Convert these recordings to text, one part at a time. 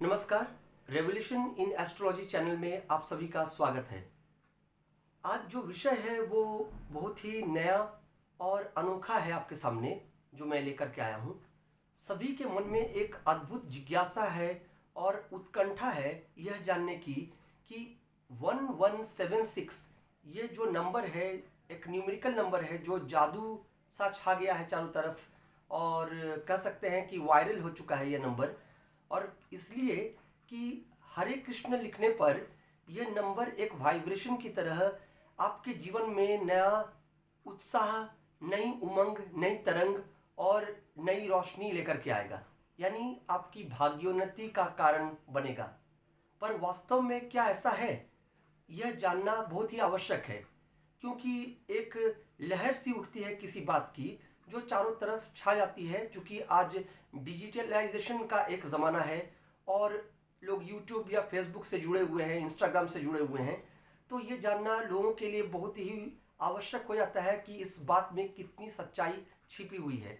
नमस्कार। Revolution in astrology channel में आप सभी का स्वागत है। आज जो विषय है वो बहुत ही नया और अनोखा है आपके सामने, जो मैं लेकर के आया हूँ। सभी के मन में एक अद्भुत जिज्ञासा है और उत्कंठा है यह जानने की कि 1176 ये जो नंबर है, एक न्यूमेरिकल नंबर है जो जादू सा छा गया है चारों तरफ, और कह सकते हैं कि वायरल हो चुका है यह नंबर। और इसलिए कि हरे कृष्ण लिखने पर यह नंबर एक वाइब्रेशन की तरह आपके जीवन में नया उत्साह, नई उमंग, नई तरंग और नई रोशनी लेकर के आएगा, यानी आपकी भाग्योन्नति का कारण बनेगा। पर वास्तव में क्या ऐसा है, यह जानना बहुत ही आवश्यक है, क्योंकि एक लहर सी उठती है किसी बात की जो चारों तरफ छा जाती है। क्योंकि आज डिजिटलाइजेशन का एक ज़माना है और लोग यूट्यूब या फेसबुक से जुड़े हुए हैं, इंस्टाग्राम से जुड़े हुए हैं, तो ये जानना लोगों के लिए बहुत ही आवश्यक हो जाता है कि इस बात में कितनी सच्चाई छिपी हुई है।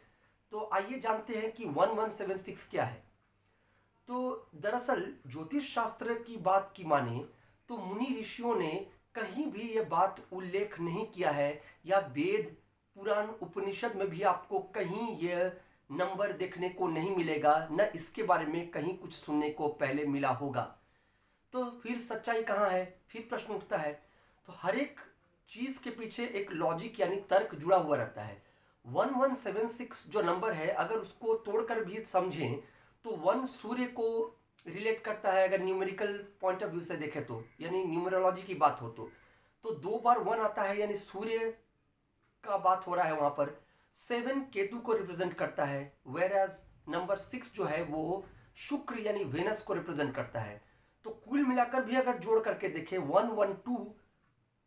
तो आइए जानते हैं कि 1176 क्या है। तो दरअसल ज्योतिष शास्त्र की बात की माने तो मुनि ऋषियों ने कहीं भी ये बात उल्लेख नहीं किया है, या वेद, पुराण, उपनिषद में भी आपको कहीं यह नंबर देखने को नहीं मिलेगा, न इसके बारे में कहीं कुछ सुनने को पहले मिला होगा। तो फिर सच्चाई कहाँ है? फिर प्रश्न उठता है। तो हर एक चीज के पीछे एक लॉजिक यानी तर्क जुड़ा हुआ रहता है। 1176 जो नंबर है, अगर उसको तोड़कर भी समझें तो 1 सूर्य को रिलेट करता है, अगर न्यूमेरिकल पॉइंट ऑफ व्यू से देखें तो, यानी न्यूमरोलॉजी की बात हो तो 2 बार 1 आता है, यानी सूर्य का बात हो रहा है वहां पर। 7 केतु को रिप्रेजेंट करता है, वेयर एज नंबर 6 जो है वो शुक्र यानी वेनस को रिप्रेजेंट करता है। तो कुल मिलाकर भी अगर जोड़ करके देखें 112,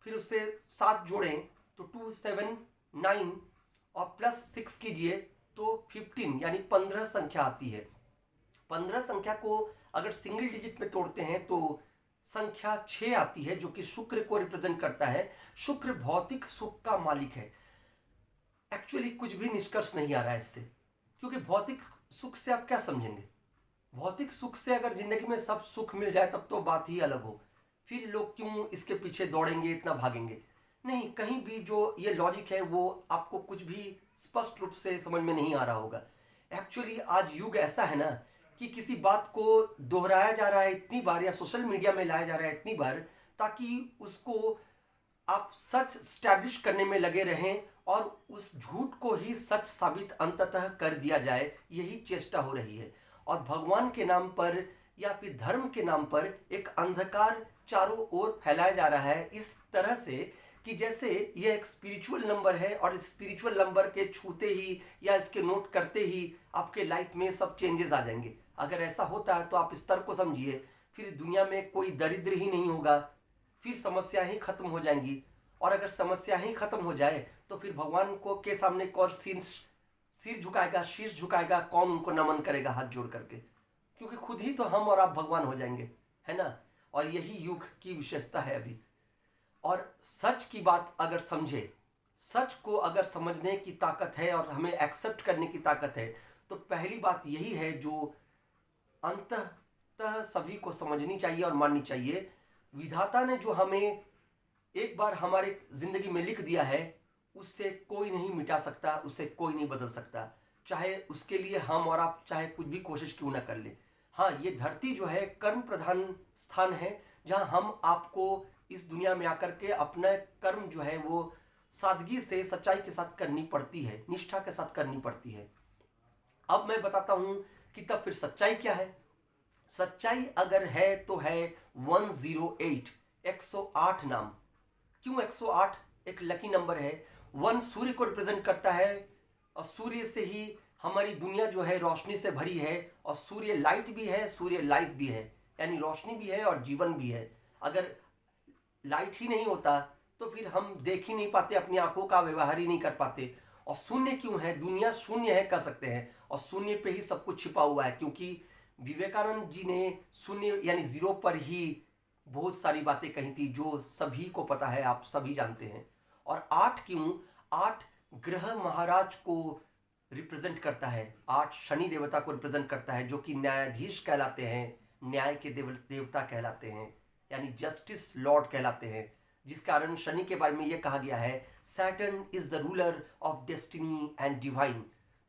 फिर उससे 7 जोड़ें तो 2 7 9 और प्लस 6 कीजिए तो 15 यानी 15 संख्या आती है। 15 संख्या को अगर सिंगल डिजिट में तोड़ते हैं तो संख्या 6 आती है, जो कि शुक्र को रिप्रेजेंट करता है। शुक्र भौतिक सुख का मालिक है। एक्चुअली कुछ भी निष्कर्ष नहीं आ रहा है इससे, क्योंकि भौतिक सुख से आप क्या समझेंगे? भौतिक सुख से अगर जिंदगी में सब सुख मिल जाए तब तो बात ही अलग हो, फिर लोग क्यों इसके पीछे दौड़ेंगे, इतना भागेंगे? नहीं, कहीं भी जो ये लॉजिक है वो आपको कुछ भी स्पष्ट रूप से समझ में नहीं आ रहा होगा। एक्चुअली आज युग ऐसा है ना कि किसी बात को दोहराया जा रहा है इतनी बार, या सोशल मीडिया में लाया जा रहा है इतनी बार, ताकि उसको आप सच स्टैब्लिश करने में लगे रहें और उस झूठ को ही सच साबित अंततः कर दिया जाए, यही चेष्टा हो रही है। और भगवान के नाम पर या फिर धर्म के नाम पर एक अंधकार चारों ओर फैलाया जा रहा है, इस तरह से कि जैसे यह एक स्पिरिचुअल नंबर है और इस स्पिरिचुअल नंबर के छूते ही या इसके नोट करते ही आपके लाइफ में सब चेंजेस आ जाएंगे। अगर ऐसा होता है तो आप इस तरह को समझिए, फिर दुनिया में कोई दरिद्र ही नहीं होगा, फिर समस्याएं ही खत्म हो जाएंगी। और अगर समस्या ही खत्म हो जाए तो फिर भगवान को के सामने कौन सिर झुकाएगा, शीश झुकाएगा, कौन उनको नमन करेगा हाथ जोड़ करके? क्योंकि खुद ही तो हम और आप भगवान हो जाएंगे, है ना। और यही युग की विशेषता है अभी। और सच की बात अगर समझे, सच को अगर समझने की ताकत है और हमें एक्सेप्ट करने की ताकत है, तो पहली बात यही है जो अंततः सभी को समझनी चाहिए और माननी चाहिए। विधाता ने जो हमें एक बार हमारे जिंदगी में लिख दिया है, उससे कोई नहीं मिटा सकता, उससे कोई नहीं बदल सकता, चाहे उसके लिए हम और आप चाहे कुछ भी कोशिश क्यों ना कर ले। हाँ, ये धरती जो है कर्म प्रधान स्थान है, जहाँ हम आपको इस दुनिया में आकर के अपना कर्म जो है वो सादगी से, सच्चाई के साथ करनी पड़ती है, निष्ठा के साथ करनी पड़ती है। अब मैं बताता हूं कि तब फिर सच्चाई क्या है। सच्चाई अगर है तो है 108, 108 नाम। क्यों 108? एक लकी नंबर है। 1 सूर्य को रिप्रेजेंट करता है, और सूर्य से ही हमारी दुनिया जो है रोशनी से भरी है, और सूर्य लाइट भी है, सूर्य लाइफ भी है, यानी रोशनी भी है और जीवन भी है। अगर लाइट ही नहीं होता तो फिर हम देख ही नहीं पाते, अपनी आंखों का व्यवहार ही नहीं कर पाते। और शून्य क्यों है? दुनिया शून्य है कह सकते हैं, और शून्य पे ही सब कुछ छिपा हुआ है, क्योंकि विवेकानंद जी ने शून्य यानी जीरो पर ही बहुत सारी बातें कही थी, जो सभी को पता है, आप सभी जानते हैं। और 8 क्यों? 8 ग्रह महाराज को रिप्रेजेंट करता है, 8 शनि देवता को रिप्रेजेंट करता है, जो कि न्यायाधीश कहलाते हैं, न्याय के देवता कहलाते हैं, यानी जस्टिस लॉर्ड कहलाते हैं, जिस कारण शनि के बारे में यह कहा गया है Saturn is the ruler of destiny and divine.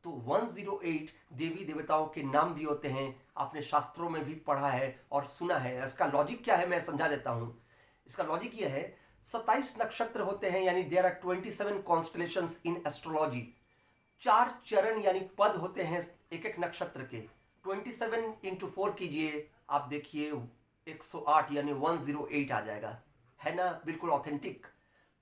तो 108 देवी देवताओं के नाम भी होते हैं, आपने शास्त्रों में भी पढ़ा है और सुना है। इसका लॉजिक क्या है मैं समझा देता हूं। इसका लॉजिक यह है 27 नक्षत्र होते हैं, यानी there are 27 constellations in astrology. 4 चरण यानी पद होते हैं एक एक नक्षत्र के। 27 इंटू 4 कीजिए, आप देखिए 108 यानी 108 आ जाएगा, है ना, बिल्कुल ऑथेंटिक।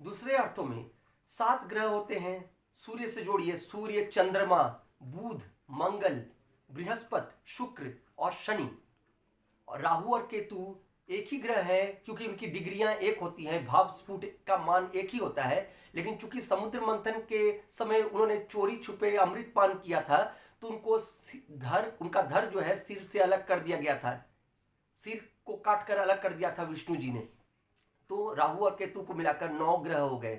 दूसरे अर्थों में 7 ग्रह होते हैं, सूर्य से जोड़िए, सूर्य, चंद्रमा, बुध, मंगल, बृहस्पति, शुक्र और शनि। और राहु और केतु एक ही ग्रह है, क्योंकि उनकी डिग्रियां एक होती हैं, भाव स्फुट का मान एक ही होता है। लेकिन चूंकि समुद्र मंथन के समय उन्होंने चोरी छुपे अमृत पान किया था, तो उनका धर जो है सिर से अलग कर दिया गया था, सिर को काट कर अलग कर दिया था विष्णु जी ने। तो राहु और केतु को मिलाकर 9 ग्रह हो गए।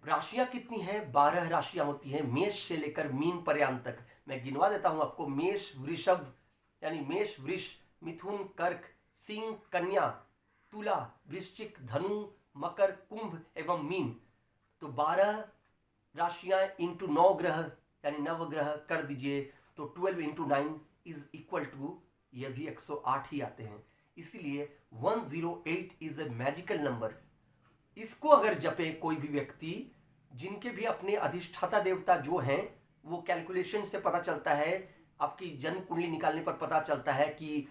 राशियां कितनी हैं? 12 राशियां होती हैं, मेष से लेकर मीन पर्यंत तक। मैं गिनवा देता हूं आपको। मेष, वृषभ यानी मेष, वृष, मिथुन, कर्क, सिंह, कन्या, तुला, वृश्चिक, धनु, मकर, कुंभ एवं मीन। तो 12 राशियां इंटू 9 ग्रह यानी नवग्रह कर दीजिए, तो 12 इंटू 9 इज इक्वल टू, ये भी 108 ही आते हैं। इसलिए 108 इज ए मैजिकल नंबर। इसको अगर जपे कोई भी व्यक्ति, जिनके भी अपने अधिष्ठाता देवता जो हैं, वो कैलकुलेशन से पता चलता है, आपकी जन्म कुंडली निकालने पर पता चलता है कि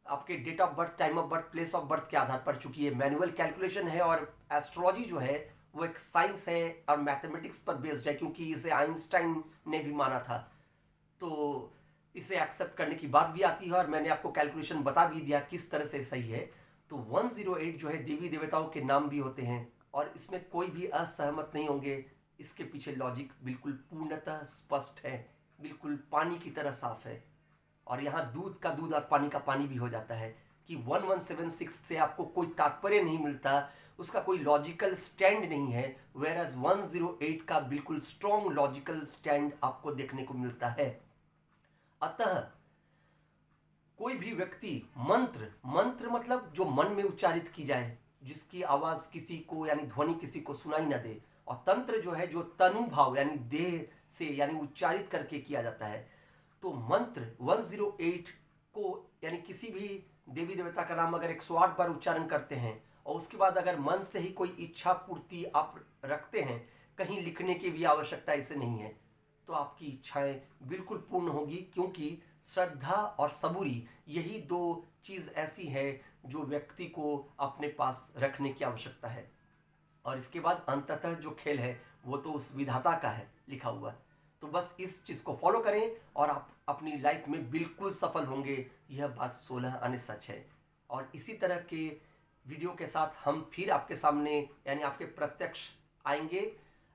आपके date of birth, time of birth, place of birth के आधार पर, चूंकि ये मैनुअल कैलकुलेशन है और एस्ट्रोलॉजी जो है वो एक साइंस है और मैथमेटिक्स पर बेस्ड है, क्योंकि इसे आइंस्टाइन ने भी माना था। तो इसे एक्सेप्ट करने की बात भी आती है और मैंने आपको कैलकुलेशन बता भी दिया किस तरह से सही है। तो 108 जो है देवी देवताओं के नाम भी होते हैं और इसमें कोई भी असहमत नहीं होंगे। इसके पीछे लॉजिक बिल्कुल पूर्णतः स्पष्ट है, बिल्कुल पानी की तरह साफ है। और यहाँ दूध का दूध और पानी का पानी भी हो जाता है कि 1176 से आपको कोई तात्पर्य नहीं मिलता, उसका कोई लॉजिकल स्टैंड नहीं है, वेयरएज 108 का बिल्कुल स्ट्रॉन्ग लॉजिकल स्टैंड आपको देखने को मिलता है। अतः कोई भी व्यक्ति मंत्र मतलब जो मन में उच्चारित की जाए, जिसकी आवाज किसी को यानी ध्वनि किसी को सुनाई न दे, और तंत्र जो है जो तनु भाव यानी देह से यानी उच्चारित करके किया जाता है। तो मंत्र 108 को यानी किसी भी देवी देवता का नाम अगर 108 बार उच्चारण करते हैं और उसके बाद अगर मन से ही कोई इच्छा पूर्ति आप रखते हैं, कहीं लिखने की भी आवश्यकता इसे नहीं है, तो आपकी इच्छाएं बिल्कुल पूर्ण होगी। क्योंकि श्रद्धा और सबूरी यही 2 चीज ऐसी है जो व्यक्ति को अपने पास रखने की आवश्यकता है। और इसके बाद अंततः जो खेल है वो तो उस विधाता का है लिखा हुआ। तो बस इस चीज को फॉलो करें और आप अपनी लाइफ में बिल्कुल सफल होंगे, यह बात 16 आने सच है। और इसी तरह के वीडियो के साथ हम फिर आपके सामने यानी आपके प्रत्यक्ष आएंगे।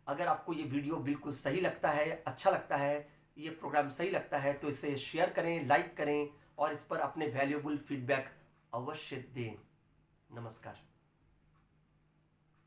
अगर आपको ये वीडियो बिल्कुल सही लगता है, अच्छा लगता है, ये प्रोग्राम सही लगता है, तो इसे शेयर करें, लाइक करें और इस पर अपने वैल्यूएबल फीडबैक अवश्य दें। नमस्कार।